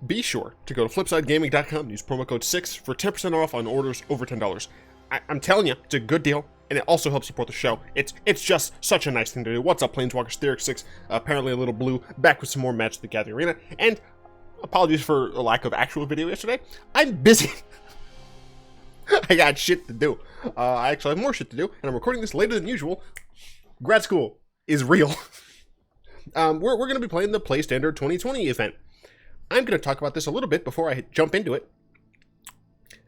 be sure to go to flipsidegaming.com, use promo code 6 for 10% off on orders over $10. I'm telling you, it's a good deal, and it also helps support the show. It's just such a nice thing to do. What's up, Planeswalkers? Theoric 6, apparently a little blue, back with some more Magic the Gathering Arena, and apologies for a lack of actual video yesterday. I'm busy. I got shit to do. I actually have more shit to do, and I'm recording this later than usual. Grad school is real. We're going to be playing the Play Standard 2020 event. I'm going to talk about this a little bit before I jump into it,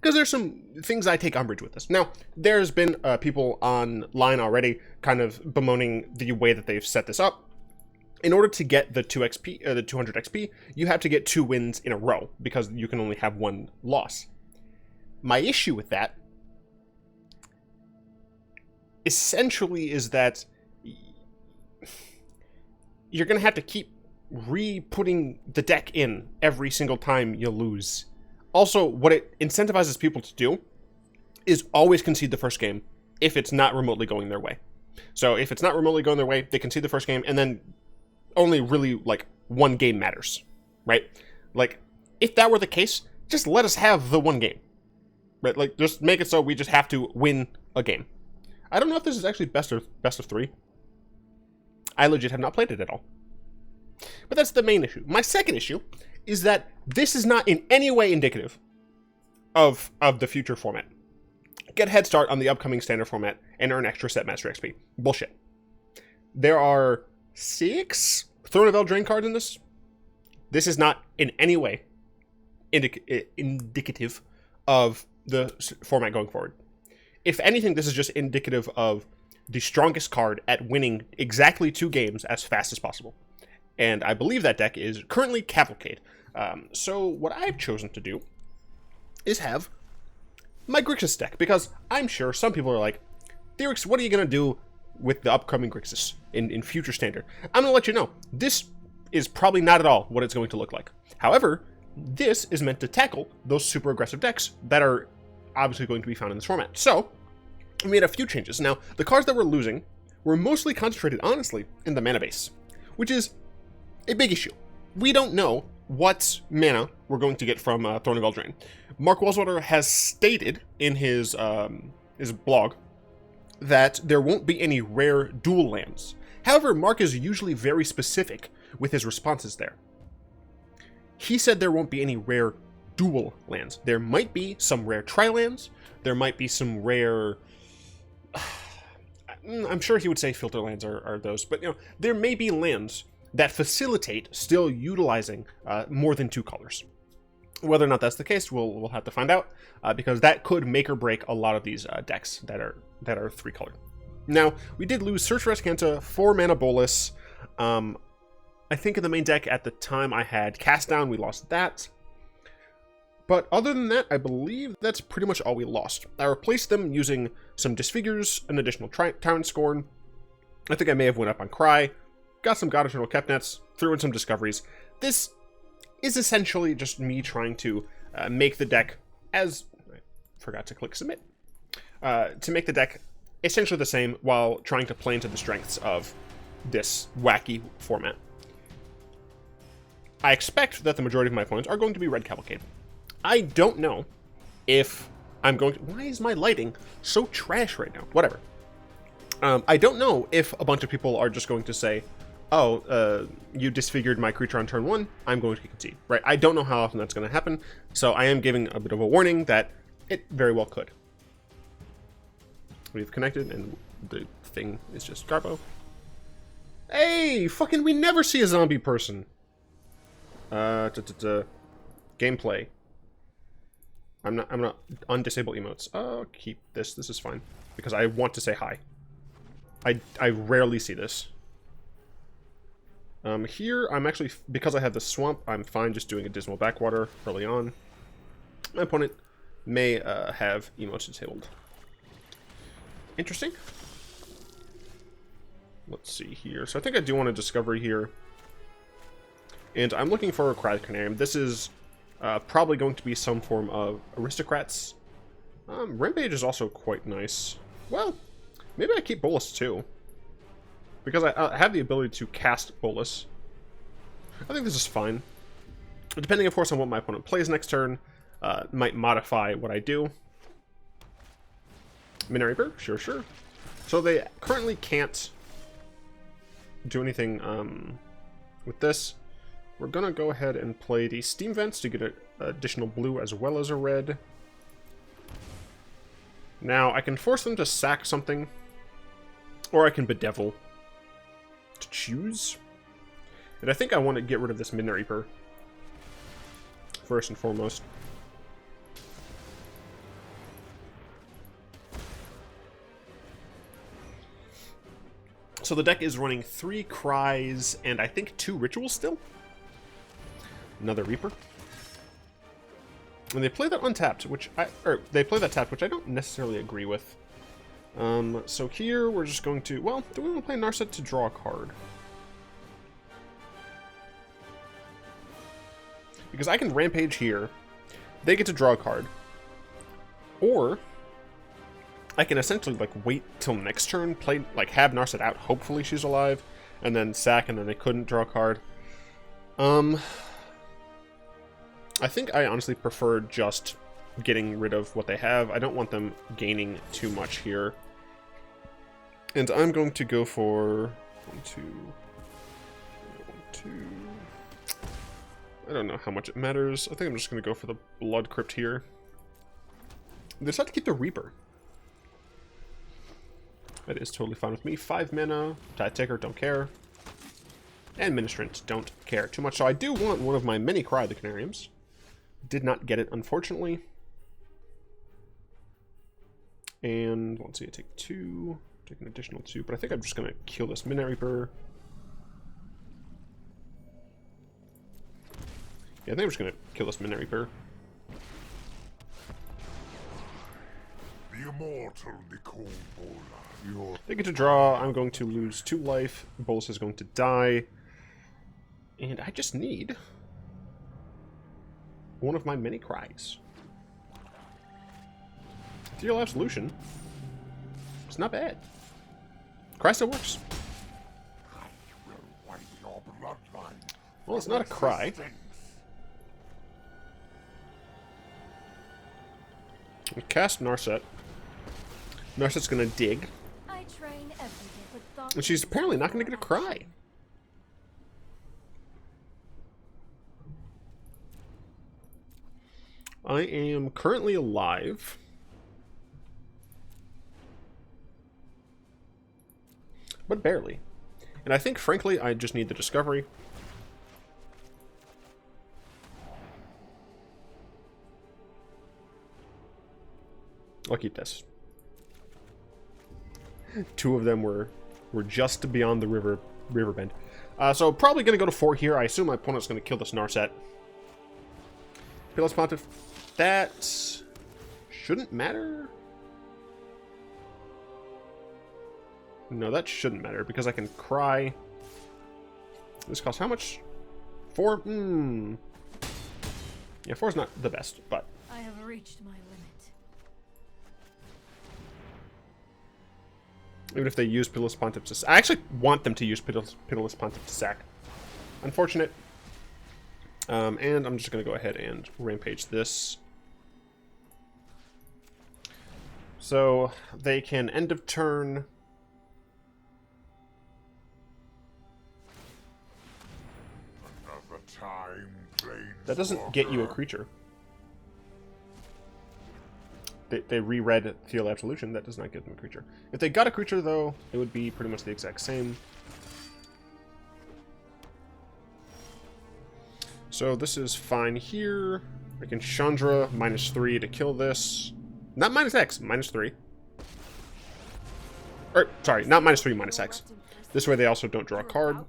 because there's some things I take umbrage with this. Now, there's been people online already kind of bemoaning the way that they've set this up. In order to get the 200 XP, you have to get 2 wins in a row, because you can only have 1 loss. My issue with that essentially is that you're going to have to keep re-putting the deck in every single time you lose. Also, what it incentivizes people to do is always concede the first game if it's not remotely going their way. So if it's not remotely going their way, they concede the first game, and then only really, like, 1 game matters, right? Like, if that were the case, just let us have the 1 game. Right, like, just make it so we just have to win a game. I don't know if this is actually best of 3. I legit have not played it at all. But that's the main issue. My second issue is that this is not in any way indicative of the future format. Get a head start on the upcoming standard format and earn extra set master XP. Bullshit. There are 6 Throne of Eldraine cards in this. This is not in any way indicative of the format going forward. If anything, this is just indicative of the strongest card at winning exactly 2 games as fast as possible. And I believe that deck is currently Cavalcade. So what I've chosen to do is have my Grixis deck, because I'm sure some people are like, Theorix, what are you going to do with the upcoming Grixis in future standard? I'm going to let you know, this is probably not at all what it's going to look like. However, this is meant to tackle those super aggressive decks that are obviously going to be found in this format. So, we made a few changes. Now, the cards that we're losing were mostly concentrated, honestly, in the mana base, which is a big issue. We don't know what mana we're going to get from Throne of Eldraine. Mark Wellswater has stated in his blog that there won't be any rare dual lands. However, Mark is usually very specific with his responses there. He said there won't be any rare dual lands. There might be some rare tri-lands. There might be some rare... I'm sure he would say filter lands are those, but you know, there may be lands that facilitate still utilizing more than 2 colors. Whether or not that's the case, we'll have to find out, because that could make or break a lot of these decks that are 3 color. Now, we did lose Search for Azcanta, 4 mana Bolas. I think in the main deck at the time I had Cast Down, we lost that. But other than that, I believe that's pretty much all we lost. I replaced them using some Disfigures, an additional Tyrant Scorn. I think I may have went up on Cry, got some God-Eternal Kefnets, threw in some Discoveries. This is essentially just me trying to make the deck as... I forgot to click Submit. To make the deck essentially the same while trying to play into the strengths of this wacky format. I expect that the majority of my opponents are going to be Red Cavalcade. I don't know if I'm going to... Why is my lighting so trash right now? Whatever. I don't know if a bunch of people are just going to say, oh, you disfigured my creature on turn 1, I'm going to concede, right? I don't know how often that's going to happen, so I am giving a bit of a warning that it very well could. We've connected, and the thing is just Garbo. Hey, fucking we never see a zombie person. Gameplay. I'm not undisable emotes. Oh, keep this. This is fine. Because I want to say hi. I rarely see this. Here, I'm actually, because I have the swamp, I'm fine just doing a Dismal Backwater early on. My opponent may have emotes disabled. Interesting. Let's see here. So I think I do want a Discovery here. And I'm looking for a Carnarium. This is probably going to be some form of Aristocrats. Rampage is also quite nice. Well, maybe I keep Bolas too. Because I have the ability to cast Bolas. I think this is fine. Depending, of course, on what my opponent plays next turn, might modify what I do. Midnight Reaper? Sure, sure. So they currently can't do anything with this. We're going to go ahead and play the Steam Vents to get an additional blue as well as a red. Now, I can force them to sack something, or I can Bedevil to choose. And I think I want to get rid of this Midnight Reaper, first and foremost. So the deck is running 3 Cries and I think 2 Rituals still. Another Reaper. And they play that untapped, they play that tapped, which I don't necessarily agree with. So here we're just going to, well, do we want to play Narset to draw a card? Because I can Rampage here, they get to draw a card. Or I can essentially like wait till next turn, play like have Narset out, hopefully she's alive, and then sack, and then they couldn't draw a card. I think I honestly prefer just getting rid of what they have. I don't want them gaining too much here. And I'm going to go for 1, 2, 1, 2. I don't know how much it matters. I think I'm just going to go for the Blood Crypt here. They just have to keep the Reaper. That is totally fine with me. 5 mana, Tide Taker, don't care. And Ministrant, don't care too much. So I do want one of my many Cry the Carnariums. Did not get it, unfortunately. And let's see, I take 2, take an additional 2, but I think I'm just going to kill this Midnight Reaper. Yeah, I think I'm just going to kill this Midnight Reaper. The immortal Nicol Bolas. They get to draw. I'm going to lose 2 life. Bolas is going to die. And I just need one of my many Cries. Ethereal Absolution. It's not bad. Cry still works. Well, it's not a Cry. We cast Narset. Narset's gonna dig. And she's apparently not gonna get a Cry. I am currently alive. But barely. And I think, frankly, I just need the Discovery. I'll keep this. 2 of them were just beyond the river bend. So probably going to go to 4 here. I assume my opponent's going to kill this Narset. Pitiless Pontiff. That shouldn't matter. No, that shouldn't matter because I can Cry. This costs how much? 4? Yeah, 4 is not the best, but I have reached my limit. Even if they use Pitiless Pontiff to... I actually want them to use Pitiless Pontiff to sack. Unfortunate. And I'm just going to go ahead and Rampage this. So they can end of turn. Another time, That doesn't get you a creature. They reread Ethereal Absolution. That does not get them a creature. If they got a creature, though, it would be pretty much the exact same. So this is fine here. I can Chandra -3 to kill this. Not -X, -3. Or, sorry, not -3, -X. This way they also don't draw a card.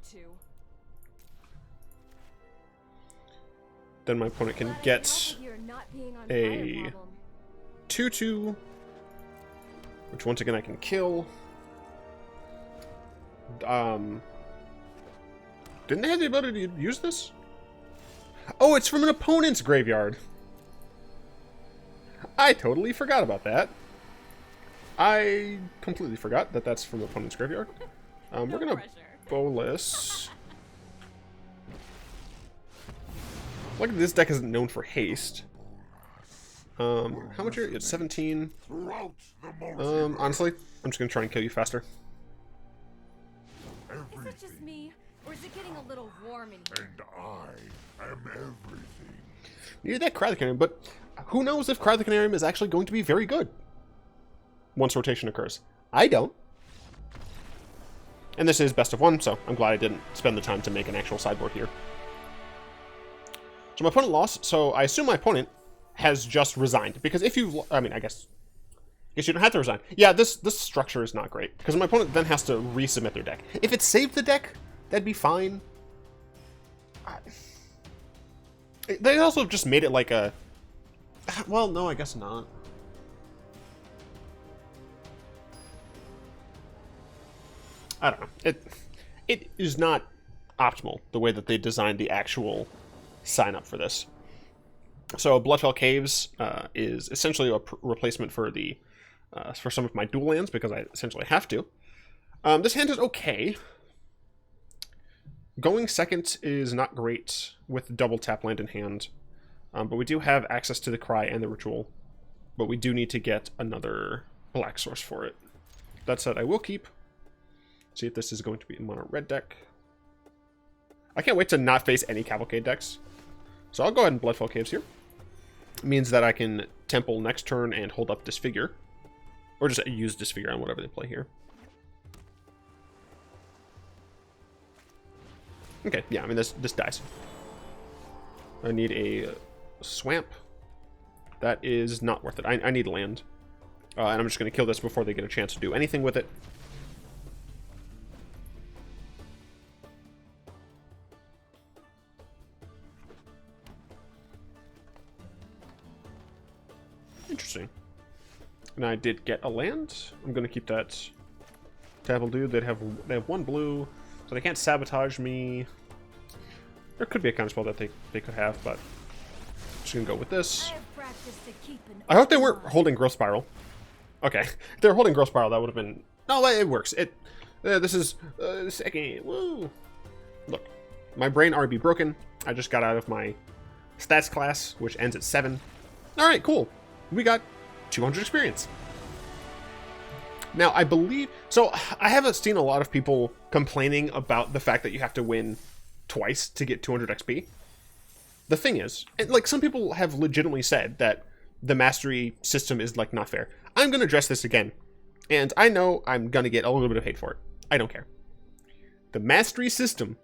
Then my opponent can get a 2/2, which once again I can kill. Didn't they have the ability to use this? Oh, it's from an opponent's graveyard. I totally forgot about that. I completely forgot that that's from the opponent's graveyard. We're gonna Bolas. Like this deck isn't known for haste. How much are you? It's 17. Honestly, I'm just gonna try and kill you faster. Is it just me, or is it getting a little warm in here? And I am everything. Needed that Cry the Canarium, but who knows if Cry the Canarium is actually going to be very good once rotation occurs. I don't. And this is best of one, so I'm glad I didn't spend the time to make an actual sideboard here. So my opponent lost, so I assume my opponent has just resigned. Because if you, I mean, I guess you don't have to resign. Yeah, this structure is not great. Because my opponent then has to resubmit their deck. If it saved the deck, that'd be fine. They also just made it like a... Well, no, I guess not. I don't know. It is not optimal, the way that they designed the actual sign-up for this. So Bloodfell Caves is essentially a replacement for the for some of my dual lands, because I essentially have to. This hand is okay. Going second is not great with double tap land in hand. But we do have access to the Cry and the Ritual. But we do need to get another black source for it. That said, I will keep. See if this is going to be a mono red deck. I can't wait to not face any Cavalcade decks. So I'll go ahead and Bloodfell Caves here. It means that I can Temple next turn and hold up Disfigure. Or just use Disfigure on whatever they play here. Okay, yeah, I mean, this dies. I need a Swamp. That is not worth it. I need land. And I'm just going to kill this before they get a chance to do anything with it. Interesting. And I did get a land. I'm going to keep that Devil Dude. They have one blue, so they can't sabotage me. There could be a counterspell that they could have, but I'm just going to go with this. I hope they weren't holding Growth Spiral. Okay. If they were holding Growth Spiral, that would have been... No, it works. This is... second. Woo! Look. My brain RB broken. I just got out of my stats class, which ends at 7. Alright, cool. We got 200 experience. Now, I believe... So, I haven't seen a lot of people complaining about the fact that you have to win twice to get 200 XP. The thing is, and like, some people have legitimately said that the mastery system is, like, not fair. I'm going to address this again. And I know I'm going to get a little bit of hate for it. I don't care. The mastery system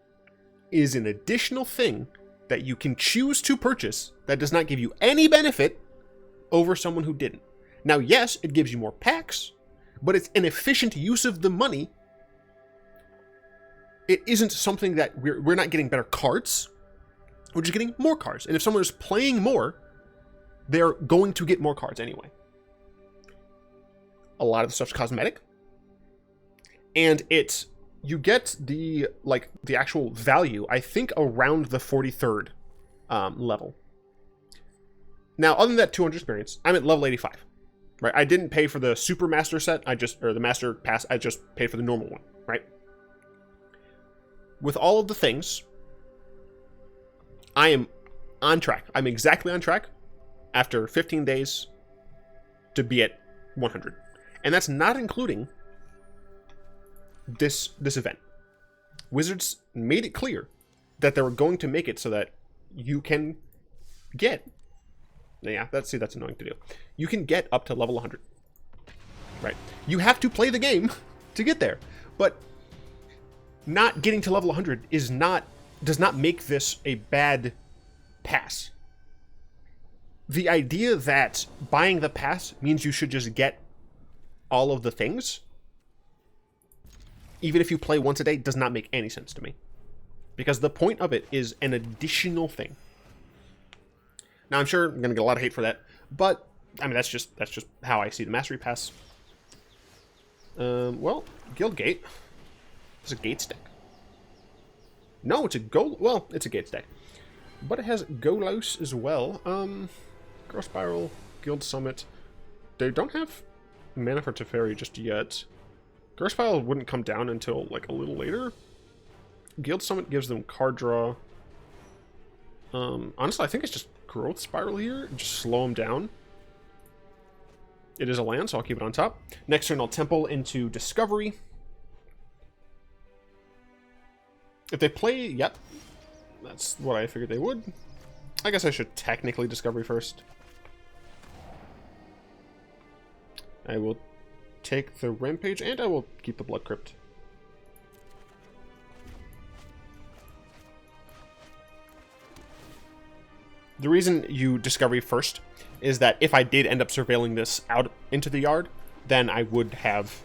is an additional thing that you can choose to purchase that does not give you any benefit over someone who didn't. Now, yes, it gives you more packs, but it's an efficient use of the money. It isn't something that we're not getting better cards. We're just getting more cards. And if someone is playing more, they're going to get more cards anyway. A lot of the stuff's cosmetic. And you get the actual value, I think, around the 43rd level. Now, other than that 200 experience, I'm at level 85. Right? I didn't pay for the Super Master set, or the Master Pass, I just paid for the normal one, right? With all of the things, I am on track. I'm exactly on track after 15 days to be at 100. And that's not including this event. Wizards made it clear that they were going to make it so that you can get... Yeah, that's annoying to do. You can get up to level 100. Right? You have to play the game to get there. But not getting to level 100 does not make this a bad pass. The idea that buying the pass means you should just get all of the things, even if you play once a day, does not make any sense to me. Because the point of it is an additional thing. Now, I'm sure I'm going to get a lot of hate for that, but, I mean, that's just how I see the Mastery Pass. Well, Guild Gate. It's a Gates deck. No, it's a it's a Gates deck. But it has Golos as well. Growth Spiral, Guild Summit. They don't have mana for Teferi just yet. Growth Spiral wouldn't come down until, like, a little later. Guild Summit gives them card draw. Honestly, I think it's just Growth Spiral here. Just slow him down. It is a land, so I'll keep it on top. Next turn, I'll Temple into Discovery. If they play... Yep. That's what I figured they would. I guess I should technically Discovery first. I will take the Rampage, and I will keep the Blood Crypt. The reason you Discovery first is that if I did end up surveilling this out into the yard, then I would have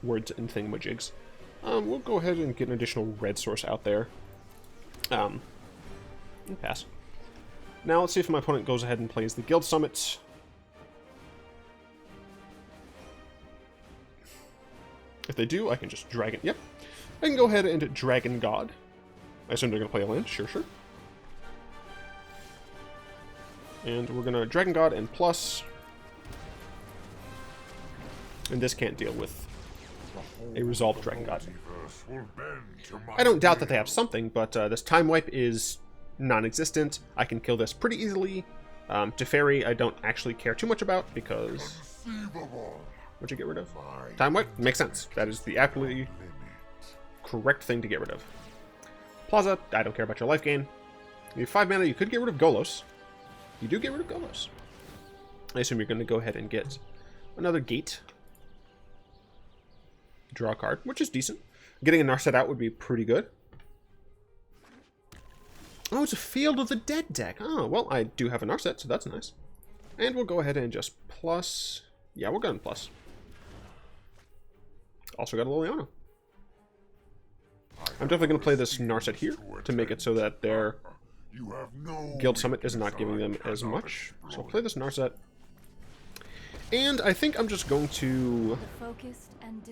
words and thingamajigs. We'll go ahead and get an additional red source out there. I'll pass. Now let's see if my opponent goes ahead and plays the Guild Summit. If they do, I can just Dragon... Yep. I can go ahead and Dragon God. I assume they're going to play a land. Sure, sure. And we're going to Dragon God and plus. And this can't deal with a resolved Dragon God. I don't doubt that they have something, but this Time Wipe is non-existent. I can kill this pretty easily. Teferi, I don't actually care too much about because... What'd you get rid of? Time Wipe? Makes sense. That is the absolutely correct thing to get rid of. Plaza, I don't care about your life gain. You have 5 mana, you could get rid of Golos. You do get rid of Golos. I assume you're going to go ahead and get another Gate. Draw a card, which is decent. Getting a Narset out would be pretty good. Oh, it's a Field of the Dead deck. Oh, well, I do have a Narset, so that's nice. And we'll go ahead and just plus... Yeah, we'll go in plus. Also got a Liliana. I'm definitely going to play this Narset here to make it so that their Guild Summit is not giving them as much. So I'll play this Narset. And I think I'm just going to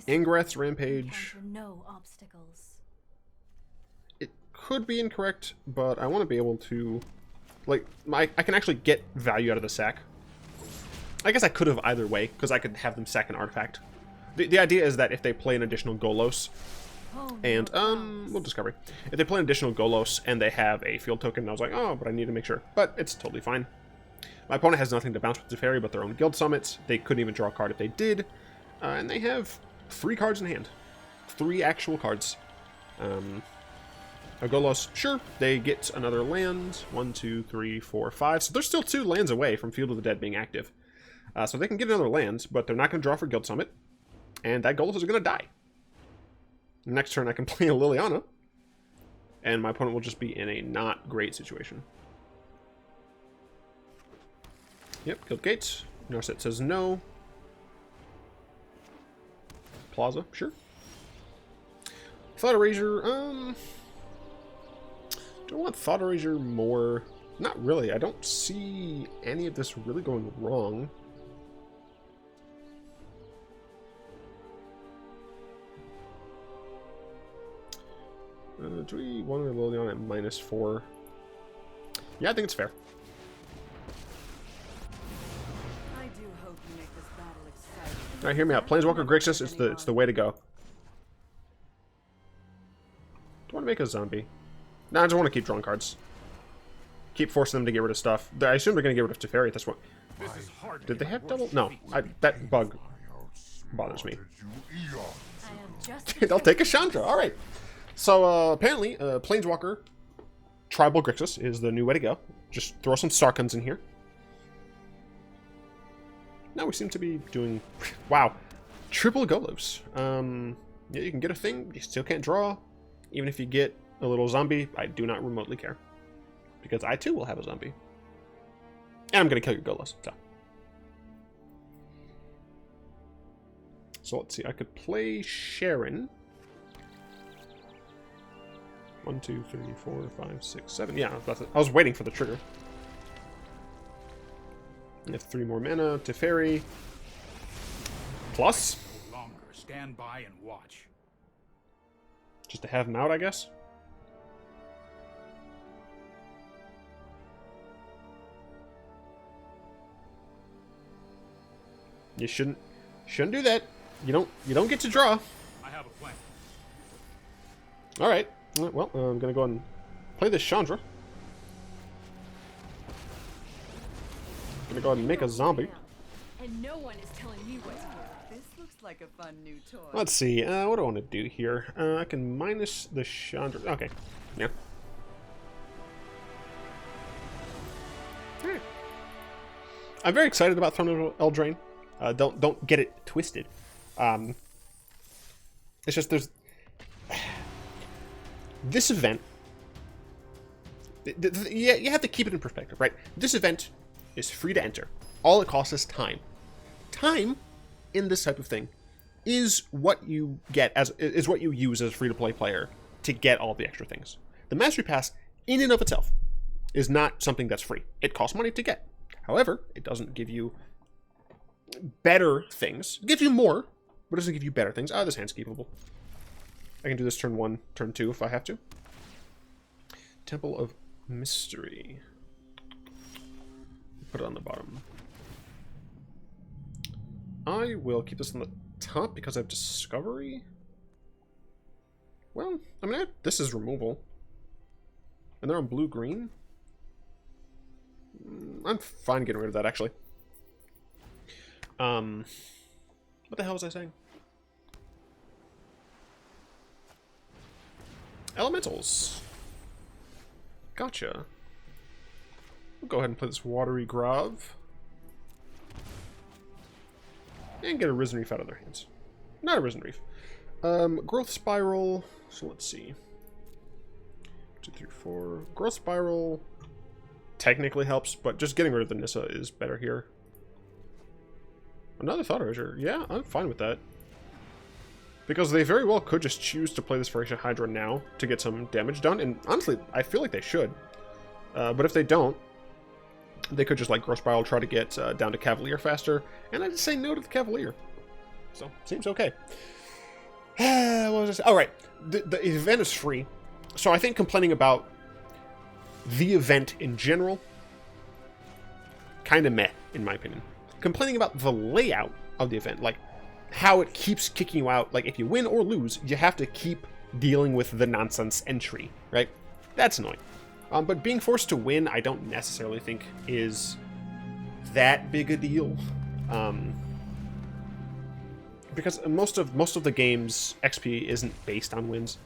Angrath's Rampage. It could be incorrect, but I want to be able to... Like, I can actually get value out of the sack. I guess I could have either way, because I could have them sack an artifact. The idea is that if they play an additional Golos, and, we'll Discovery. If they play an additional Golos and they have a field token, I was like, oh, but I need to make sure. But it's totally fine. My opponent has nothing to bounce with Teferi but their own Guild Summits. They couldn't even draw a card if they did. And they have 3 cards in hand. 3 actual cards. A Golos, sure, they get another land. 1, 2, 3, 4, 5. So they're still 2 lands away from Field of the Dead being active. So they can get another land, but they're not going to draw for Guild Summit. And that Golos is going to die. Next turn I can play a Liliana. And my opponent will just be in a not great situation. Yep, Guild Gates. Narset says no. Plaza, sure. Thought Erasure, do I want Thought Erasure more? Not really. I don't see any of this really going wrong. Do we want to Liliana at -4? Yeah, I think it's fair. I do hope you make this battle exciting. All right, hear me out. Planeswalker Grixis, it's the way to go. Do I want to make a zombie? No, I just want to keep drawing cards. Keep forcing them to get rid of stuff. I assume they're going to get rid of Teferi at this point. Did they have double? No, that bug bothers me. I'll take a Chandra. All right. So apparently, Planeswalker Tribal Grixis is the new way to go. Just throw some Sarkhans in here. Now we seem to be doing... Wow. Triple Golos. Yeah, you can get a thing. You still can't draw. Even if you get a little zombie, I do not remotely care. Because I too will have a zombie. And I'm going to kill your Golos. So let's see. I could play Sharon. 1, 2, 3, 4, 5, 6, 7. Yeah, I was waiting for the trigger. I have 3 more mana. Teferi. Plus. No longer stand by and watch. Just to have him out, I guess. You shouldn't do that. You don't get to draw. I have a plan. All right. Well, I'm gonna go and play this Chandra. Gonna go ahead and make a zombie. And no one is telling me what to do. This looks like a fun new toy. Let's see. What do I want to do here? I can minus the Chandra. Okay. Yeah. Alright. I'm very excited about Throne of Eldraine. Don't get it twisted. It's just there's this event. Yeah, you have to keep it in perspective, right? This event is free to enter. All it costs is time. Time in this type of thing is what you get is what you use as a free-to-play player to get all the extra things. The Mastery Pass, in and of itself, is not something that's free. It costs money to get. However, it doesn't give you better things. It gives you more, but it doesn't give you better things. This hand's keepable. I can do this turn 1, turn 2 if I have to. Temple of Mystery. Put it on the bottom. I will keep this on the top because I have Discovery. Well, I mean, this is removal. And they're on blue-green. I'm fine getting rid of that, actually. What the hell was I saying? Elementals. Gotcha. We'll go ahead and play this Watery Grave. And get a Risen Reef out of their hands. Not a Risen Reef. Growth Spiral. So let's see. 2, 3, 4. Growth Spiral technically helps, but just getting rid of the Nissa is better here. Another Thought Erasure. Yeah, I'm fine with that. Because they very well could just choose to play this Voracious Hydra now to get some damage done. And honestly, I feel like they should. But if they don't, they could just like Growth Spiral, try to get down to Cavalier faster. And I just say no to the Cavalier. So, seems okay. What was I saying? Oh, right. The event is free. So I think complaining about the event in general, kind of meh, in my opinion. Complaining about the layout of the event, like how it keeps kicking you out. Like if you win or lose, you have to keep dealing with the nonsense entry, right? That's annoying. But being forced to win, I don't necessarily think is that big a deal. Because most of the game's XP isn't based on wins.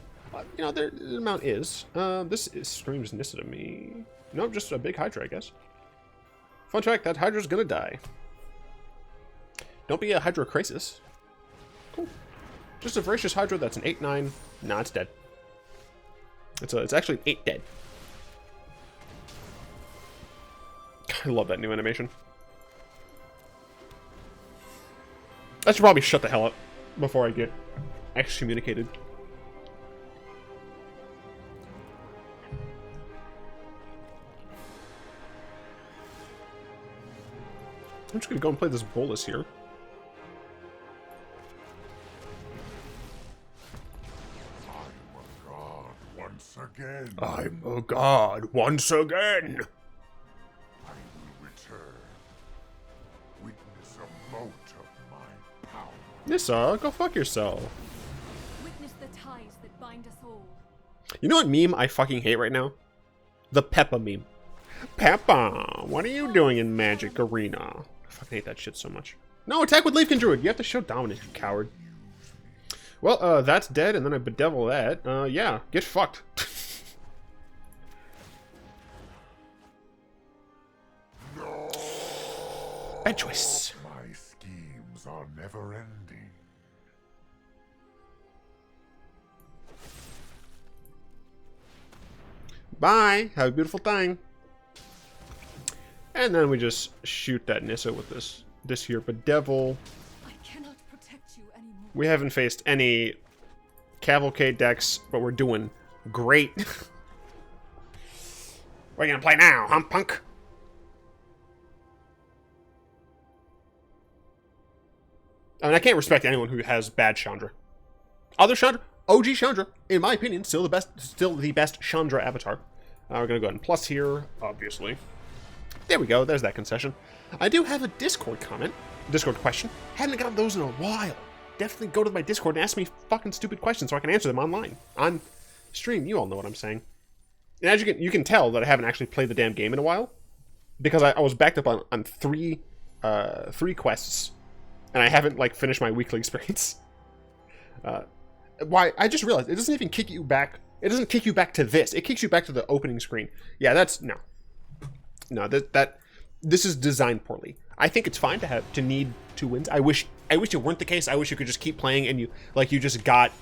You know, the amount is. This screams Nissa to me. Nope, just a big Hydra, I guess. Fun fact, that Hydra's gonna die. Don't be a Hydra Crisis. Cool. Just a Voracious Hydra that's an 8/9. Nah, it's dead. It's actually an 8 dead. I love that new animation. I should probably shut the hell up before I get excommunicated. I'm just gonna go and play this Bolas here. Again. I'm a god once again. I will return. Witness a mote of my power. Nissa, go fuck yourself. Witness the ties that bind us all. You know what meme I fucking hate right now? The Peppa meme. Peppa, what are you doing in Magic Arena? I fucking hate that shit so much. No, attack with Leafkin Druid. You have to show dominance, you coward. Well, that's dead, and then I bedevil that. Yeah, get fucked. No. Bad choice. My schemes are never ending. Bye. Have a beautiful time. And then we just shoot that Nissa with this here bedevil. I cannot protect you anymore. We haven't faced any Cavalcade decks, but we're doing great. What are you gonna play now, huh, punk? I mean, I can't respect anyone who has bad Chandra. Other Chandra, OG Chandra, in my opinion, still the best Chandra avatar. We're gonna go ahead and plus here, obviously. There we go. There's that concession. I do have a Discord question. Haven't gotten those in a while. Definitely go to my Discord and ask me fucking stupid questions so I can answer them online. On stream, you all know what I'm saying. And as you can tell that I haven't actually played the damn game in a while, because I was backed up on three quests, and I haven't like finished my weekly experience. Why? I just realized it doesn't even kick you back. It doesn't kick you back to this. It kicks you back to the opening screen. Yeah, that's no. This is designed poorly. I think it's fine to need 2 wins. I wish it weren't the case. I wish you could just keep playing and you just got.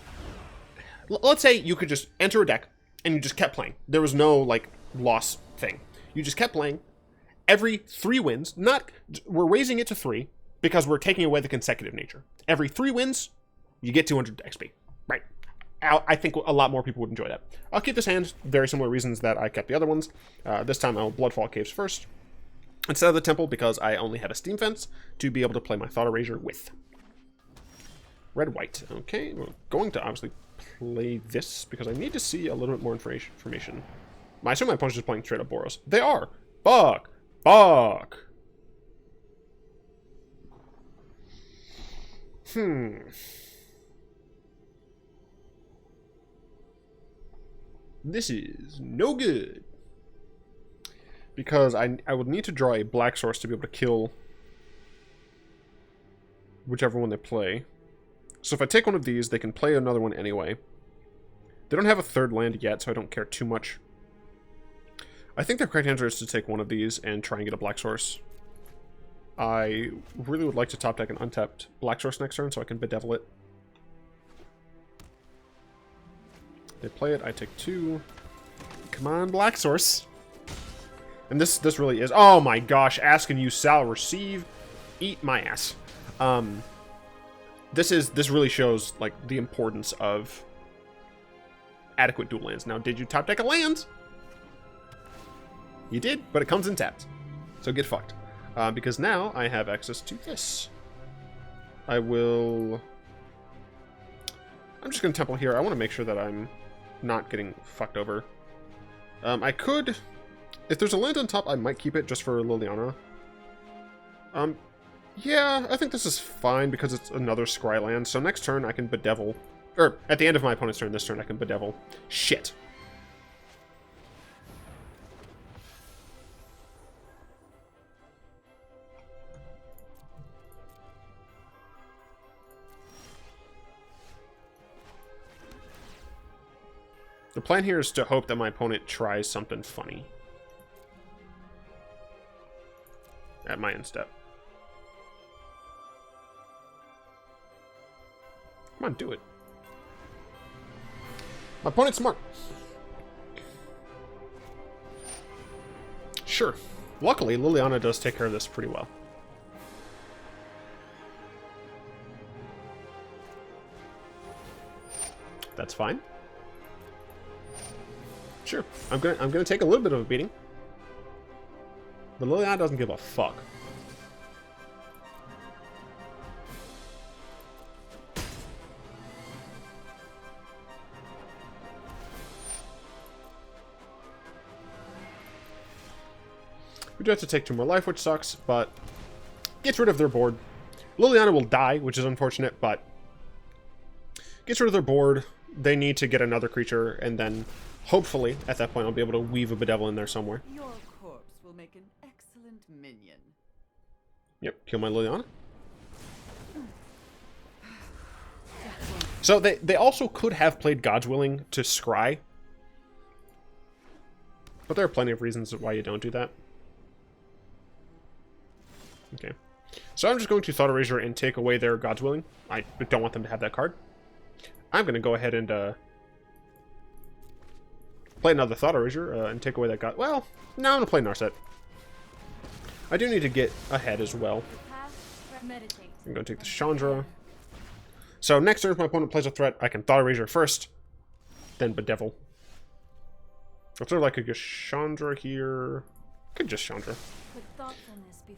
Let's say you could just enter a deck and you just kept playing. There was no like loss thing. You just kept playing. Every 3 wins, we're raising it to 3 because we're taking away the consecutive nature. Every 3 wins, you get 200 XP. Right. I think a lot more people would enjoy that. I'll keep this hand, very similar reasons that I kept the other ones. This time I'll Bloodfell Caves first, instead of the Temple, because I only have a Steam Fence to be able to play my Thought Erasure with. Red-white. Okay, we're going to obviously play this, because I need to see a little bit more information. I assume my opponent's just playing straight up Boros. They are! Fuck! Fuck! This is no good. Because I would need to draw a black source to be able to kill whichever one they play. So if I take one of these, they can play another one anyway. They don't have a 3rd land yet, so I don't care too much. I think their correct answer is to take one of these and try and get a black source. I really would like to top deck an untapped black source next turn so I can bedevil it. They play it, I take 2. Come on, black source. And this really is. Oh my gosh, ask and you shall receive. Eat my ass. This really shows like the importance of adequate dual lands. Now, did you top deck a land? You did, but it comes in tapped. So get fucked. Because now I have access to this. I'm just gonna Temple here. I want to make sure that I'm not getting fucked over. I could, if there's a land on top, I might keep it just for Liliana. Yeah, I think this is fine because it's another scry land. So next turn I can bedevil, or at the end of my opponent's turn, this turn I can bedevil. Shit. The plan here is to hope that my opponent tries something funny at my end step. Come on, do it. My opponent's smart. Sure. Luckily, Liliana does take care of this pretty well. That's fine. Sure, I'm gonna take a little bit of a beating, but Liliana doesn't give a fuck. We do have to take 2 more life, which sucks, but gets rid of their board. Liliana will die, which is unfortunate, but gets rid of their board. They need to get another creature, and then hopefully, at that point, I'll be able to weave a Bedevil in there somewhere. Your corpse will make an excellent minion. Yep, kill my Liliana. So they also could have played God's Willing to scry. But there are plenty of reasons why you don't do that. Okay. So I'm just going to Thought Erasure and take away their God's Willing. I don't want them to have that card. I'm going to go ahead and play another Thought Erasure and take away that God... Well, no, I'm going to play Narset. I do need to get ahead as well. I'm going to take the Chandra. So next turn, if my opponent plays a threat, I can Thought Erasure first, then Bedevil. I'll sort of like a Chandra here. Could just Chandra.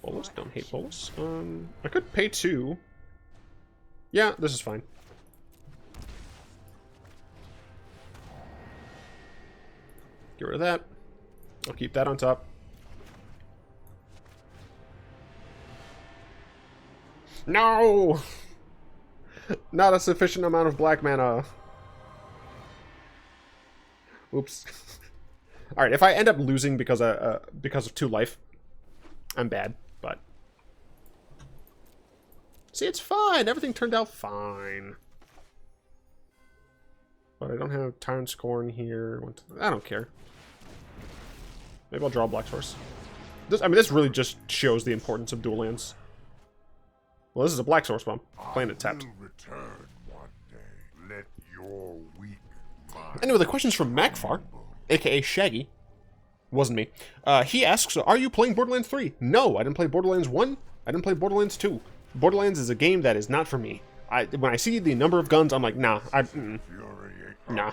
Bolas, don't hate Bolas. I could pay 2. Yeah, this is fine. Get rid of that. I'll keep that on top. No! Not a sufficient amount of black mana. Oops. All right, if I end up losing because of 2 life, I'm bad. But see, it's fine. Everything turned out fine. But I don't have Tyrant Scorn here. I don't care. Maybe I'll draw a black source. This really just shows the importance of dual lands. Well, this is a black source, but I'm playing it tapped. I will return one day. Let your weak mind Anyway, the question's from Macfar, aka Shaggy. Wasn't me. He asks, are you playing Borderlands 3? No, I didn't play Borderlands 1. I didn't play Borderlands 2. Borderlands is a game that is not for me. When I see the number of guns, I'm like, nah. Nah.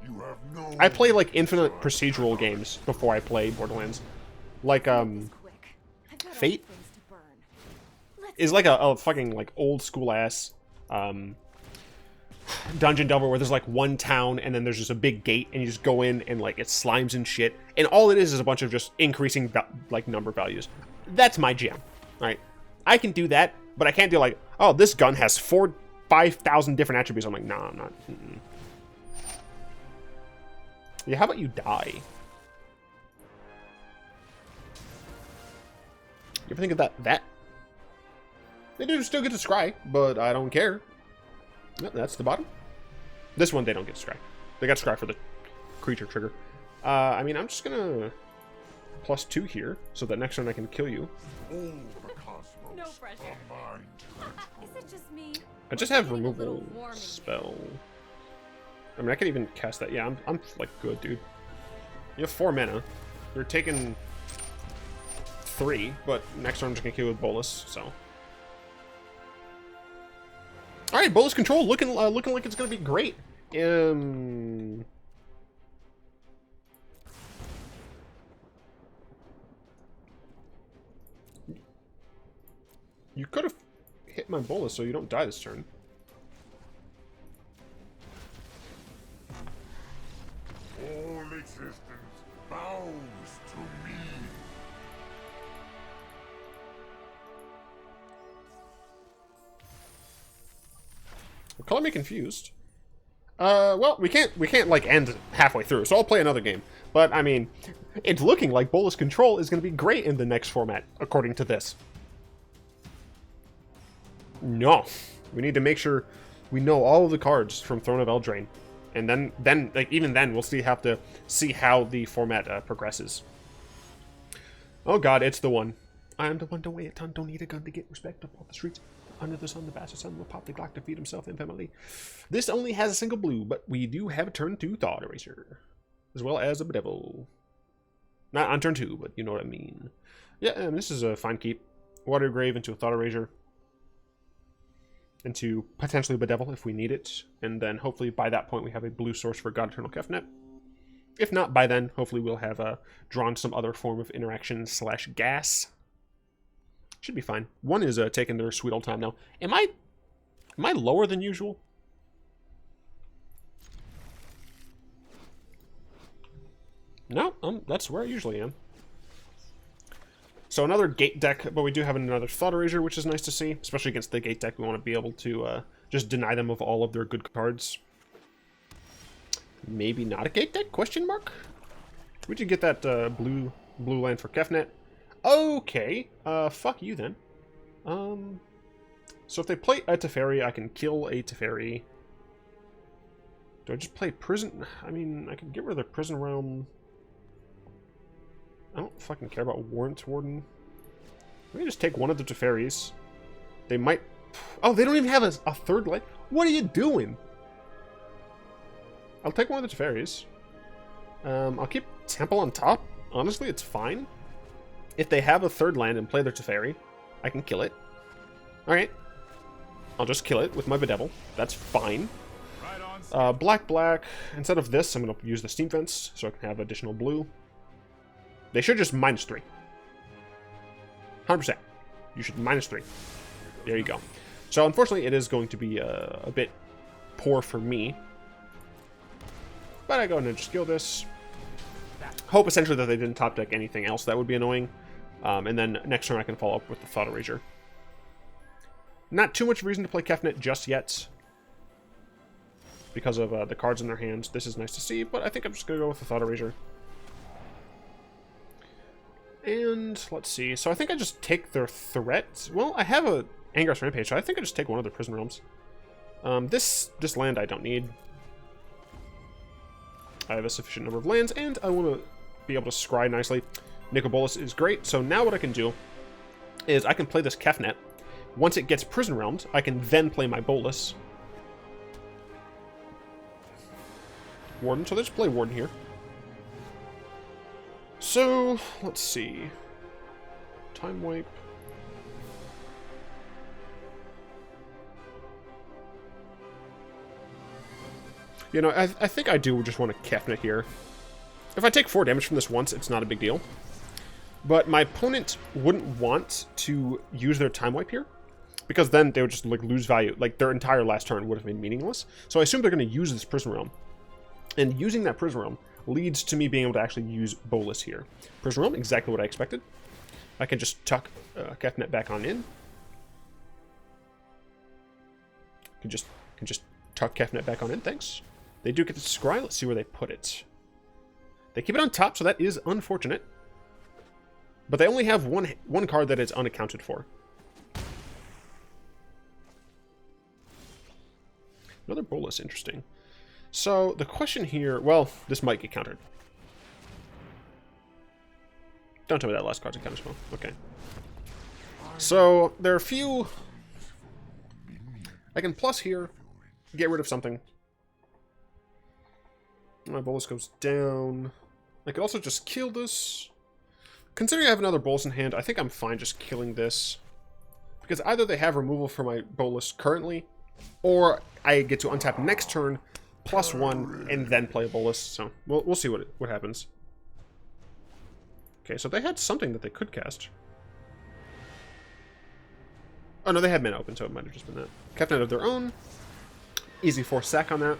You have no I play, like, infinite procedural games before I play Borderlands. Like, Quick. I've got Fate? other things to burn. Let's is like a fucking, like, old school ass, dungeon delver where there's, like, one town and then there's just a big gate and you just go in and, like, it slimes and shit. And all it is a bunch of just increasing, like, number values. That's my jam, right? I can do that, but I can't do, like, oh, this gun has 5,000 different attributes. I'm like, nah, I'm not. Yeah, how about you die? You ever think of that? They do still get to scry, but I don't care. Yep, that's the bottom. This one, they don't get to scry. They got scry for the creature trigger. I mean, I'm just gonna +2 here, so that next turn I can kill you. all the cosmos No pressure. are mine to Is it just me? I just have removal spell. I mean, I could even cast that. Yeah, I'm like good, dude. You have 4 mana. You're taking 3, but next turn I'm just gonna kill with Bolas. So, all right, Bolas Control looking like it's gonna be great. You could have hit my Bolas so you don't die this turn. all existence bows to me. Color me confused. Well, we can't like end halfway through, so I'll play another game. But I mean, it's looking like Bolas Control is going to be great in the next format, according to this. No, we need to make sure we know all of the cards from Throne of Eldraine, and then like even then we'll have to see how the format progresses. Oh God, it's the one. I am the one to weigh a ton. Don't need a gun to get respect up off the streets. Under the sun, the bastard son will pop the Glock to feed himself and family. This only has a single blue, but we do have a turn 2 Thought Erasure, as well as a Bedevil. Not on turn 2, but you know what I mean. Yeah, this is a fine keep. Watery Grave into a Thought Erasure. Into potentially Bedevil if we need it. And then hopefully by that point we have a blue source for God-Eternal Kefnet. If not, by then, hopefully we'll have drawn some other form of interaction / gas. Should be fine. One is taking their sweet old time now. Am I lower than usual? No, that's where I usually am. So another gate deck, but we do have another Thought Erasure, which is nice to see. Especially against the gate deck, we want to be able to just deny them of all of their good cards. Maybe not a gate deck? Question mark? We did get that blue land for Kefnet. Okay, fuck you then. So if they play a Teferi, I can kill a Teferi. Do I just play Prison? I mean, I can get rid of the Prison Realm. I don't fucking care about Warrant Warden. Let me just take one of the Teferis. They might... Oh, they don't even have a third land? What are you doing? I'll take one of the Teferis. I'll keep Temple on top. Honestly, it's fine. If they have a third land and play their Teferi, I can kill it. Alright. I'll just kill it with my Bedevil. That's fine. Black. Instead of this, I'm going to use the Steam Fence so I can have additional blue. They should just -3. 100%. You should -3. There you go. So unfortunately, it is going to be a bit poor for me. But I go ahead and just kill this. Hope essentially that they didn't top deck anything else that would be annoying. And then next turn I can follow up with the Thought Erasure. Not too much reason to play Kefnet just yet. Because of the cards in their hands. This is nice to see, but I think I'm just going to go with the Thought Erasure. let's see. So I think I just take their threat. Well, I have a Angrath Rampage, so I think I just take one of their Prison Realms. This land I don't need. I have a sufficient number of lands, and I want to be able to scry nicely. Nicol Bolas is great, so now what I can do is I can play this Kefnet. Once it gets Prison Realmed, I can then play my Bolas. Warden, so let's play Warden here. So, let's see. Time Wipe. You know, I think I do just want to Kefnet here. If I take 4 damage from this once, it's not a big deal. But my opponent wouldn't want to use their Time Wipe here, because then they would just like lose value. Like their entire last turn would have been meaningless. So I assume they're going to use this Prison Realm. And using that Prison Realm leads to me being able to actually use Bolas here. Prison Realm, exactly what I expected. I can just tuck Kefnet back on in. Can just tuck Kefnet back on in, thanks. They do get to scry. Let's see where they put it. They keep it on top, so that is unfortunate. But they only have one card that is unaccounted for. Another Bolas, interesting. So the question here, well, this might get countered. Don't tell me that last card's a counter spell. Okay. So there are a few. I can plus here, get rid of something. My Bolas goes down. I could also just kill this. Considering I have another Bolas in hand, I think I'm fine just killing this. Because either they have removal for my Bolas currently, or I get to untap next turn, +1, and then play a Bolas. So we'll see what happens. Okay, so they had something that they could cast. Oh no, they had mana open, so it might have just been that. Kefnet of their own. Easy force sack on that.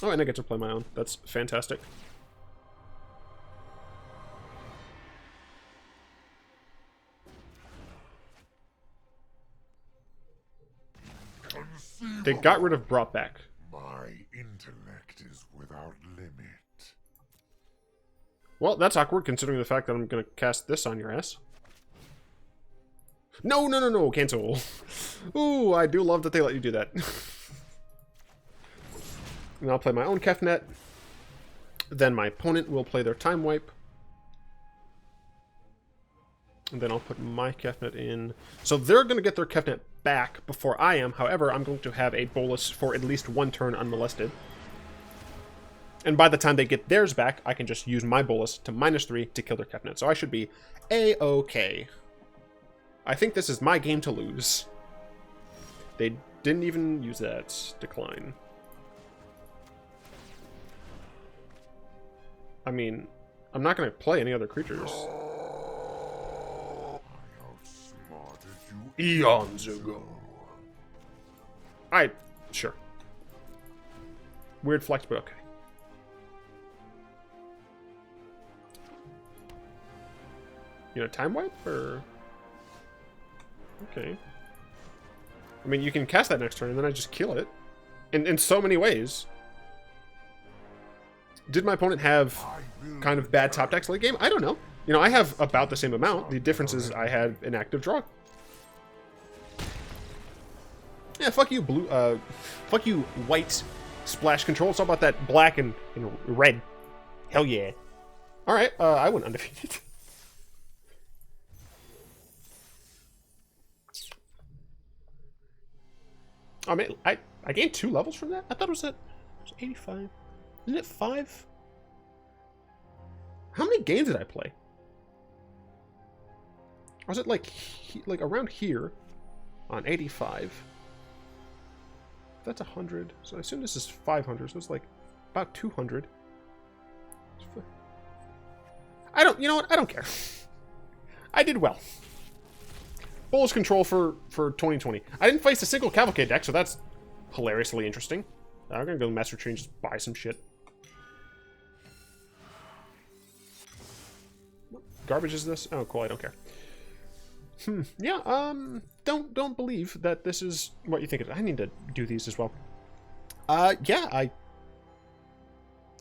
Oh, and I get to play my own. That's fantastic. They got rid of Brought Back. My intellect is without limit. Well, that's awkward considering the fact that I'm going to cast this on your ass. No, no, no, no, cancel. Ooh, I do love that they let you do that. And I'll play my own Kefnet. Then my opponent will play their Time Wipe. And then I'll put my Kefnet in. So they're going to get their Kefnet back before I am. However, I'm going to have a Bolas for at least 1 turn unmolested. And by the time they get theirs back, I can just use my Bolas to -3 to kill their Kefnet. So I should be A-okay. I think this is my game to lose. They didn't even use that. Decline. I mean, I'm not going to play any other creatures. I outsmarted you Eons ago. Sure. Weird flex, but okay. You know, Time Wipe, or... Okay. I mean, you can cast that next turn, and then I just kill it. In so many ways. Did my opponent have kind of bad top decks late game? I don't know. You know, I have about the same amount. The difference is I had an active draw. Yeah, fuck you, blue. Fuck you, white splash control. It's all about that black and red. Hell yeah. All right, I went undefeated. Oh man, I gained 2 levels from that. I thought it was 85. Isn't it 5? How many games did I play? Or was it like around here on 85? That's 100. So I assume this is 500. So it's like about 200. You know what? I don't care. I did well. Bolas Control for 2020. I didn't face a single Cavalcade deck, so that's hilariously interesting. I'm gonna go to Master Tree and just buy some shit. What garbage is this? Oh, cool. I don't care. Yeah. Don't believe that this is what you think it is. I need to do these as well. Yeah. I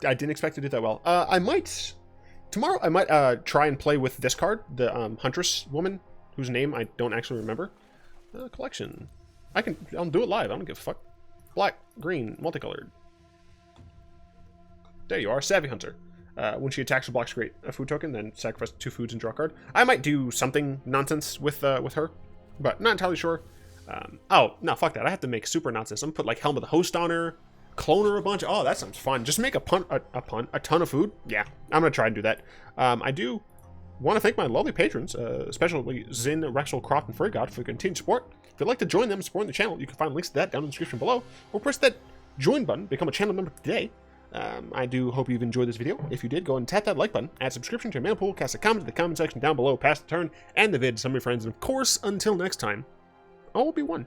didn't expect to do that well. I might Tomorrow I might try and play with this card, the Huntress woman, whose name I don't actually remember. Collection. I'll do it live. I don't give a fuck. Black, green, multicolored. There you are, Savvy Hunter. When she attacks or blocks, create a food token, then sacrifice 2 foods and draw a card. I might do something nonsense with her, but not entirely sure. Oh, no, fuck that. I have to make super nonsense. I'm gonna put like Helm of the Host on her, clone her a bunch. Oh, that sounds fun. Just make a ton of food. Yeah, I'm gonna try and do that. I do want to thank my lovely patrons, especially Zin, Rexel, Croft, and Frigod for continued support. If you'd like to join them supporting the channel, you can find links to that down in the description below, or press that join button, become a channel member today. I do hope you've enjoyed this video. If you did, go and tap that like button, add subscription to your mana pool, cast a comment in the comment section down below, pass the turn, and the vid to some of your friends, and of course, until next time, all will be one.